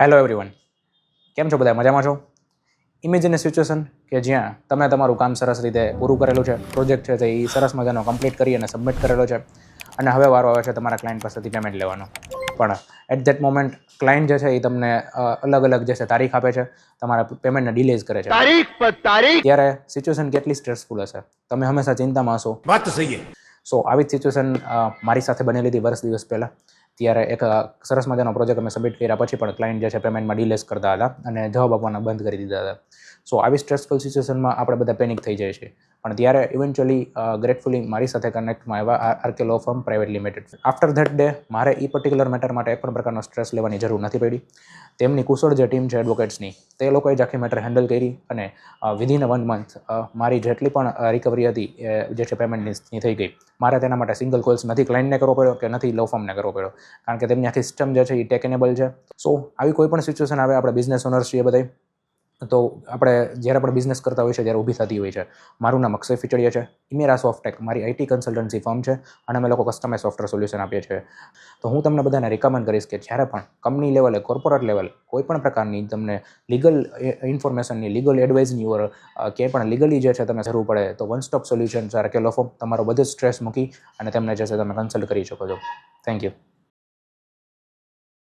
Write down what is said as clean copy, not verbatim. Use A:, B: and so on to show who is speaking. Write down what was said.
A: Hello everyone, કેમ છો બધા? મજામાં છો? ઇમેજિન એ સિચ્યુએશન કે જ્યાં તમે તમારું કામ સરસ રીતે પૂરું કરેલું છે, પ્રોજેક્ટ છે તે એ સરસ મજાનો કમ્પ્લીટ કરી અને સબમિટ કરેલો છે અને હવે વારો આવે છે તમારા ક્લાયન્ટ પાસેથી પેમેન્ટ લેવાનો. પણ એટ ધેટ મોમેન્ટ ક્લાયન્ટ જે છે એ તમને અલગ અલગ જે છે તારીખ આપે છે, તમારા પેમેન્ટને ડિલેઝ કરે છે. ત્યારે સિચ્યુએશન કેટલી સ્ટ્રેસફુલ હશે, તમે હંમેશા ચિંતામાં હશો.
B: વાત તો સહી છે.
A: સો આવી જ સિચ્યુએશન મારી સાથે બનેલી હતી વર્ષ દિવસ પહેલાં. ત્યારે એક સરસ મજાનો પ્રોજેક્ટ અમે સબમિટ કર્યા પછી પણ ક્લાયન્ટ જે છે પેમેન્ટમાં ડિલેસ કરતા હતા અને જવાબ આપવાના બંધ કરી દીધા હતા. સો આવી સ્ટ્રેસફુલ સિચ્યુએશનમાં આપણે બધા પેનિક થઈ જાય છે. પણ ત્યારે ઇવેન્ચ્યુઅલી ગ્રેટફુલી મારી સાથે કનેક્ટમાં આવ્યા RK law firm private limited. After that day મારે એ પર્ટિક્યુલર મેટર માટે એક પણ પ્રકારનો સ્ટ્રેસ લેવાની જરૂર નથી પડી. તેમની કુશળ જે ટીમ છે એડવોકેટ્સની, તે લોકોએ જ આખી મેટર હેન્ડલ કરી અને વિધિન 1 મંથ મારી જેટલી પણ રિકવરી હતી એ જે છે પેમેન્ટની થઈ ગઈ. મારે તેના માટે સિંગલ કોલ્સ નથી ક્લાયન્ટને કરવો પડ્યો કે નથી લો ફર્મને કરવો પડ્યો, કારણ કે તેમની આખી સિસ્ટમ જે છે એ ટેકેનેબલ છે. સો આવી કોઈ પણ સિચ્યુએશન આવે, આપણે બિઝનેસ ઓનર્સ છીએ બધા, તો આપણે જ્યારે પણ બિઝનેસ કરતા હોય છે ત્યારે ઊભી થતી હોય છે. મારું નામ અક્ષય ફિચડિયા છે. ઇમેરા સોફ્ટેક મારી આઈટી કન્સલ્ટન્સી ફર્મ છે અને અમે લોકો કસ્ટમાઇઝ સોફ્ટવેર સોલ્યુશન આપીએ છીએ. તો હું તમને બધાને રિકમેન્ડ કરીશ કે જ્યારે પણ કંપની લેવલે, કોર્પોરેટ લેવલ કોઈ પણ પ્રકારની તમને લીગલ ઇન્ફોર્મેશનની, લીગલ એડવાઇસની ઓર ક્યાંય પણ લીગલી જે છે તમે જરૂર પડે તો one stop solution RK law firm તમારો બધો જ સ્ટ્રેસ મૂકી અને તેમને જે છે તમે કન્સલ્ટ કરી શકો છો. Thank you.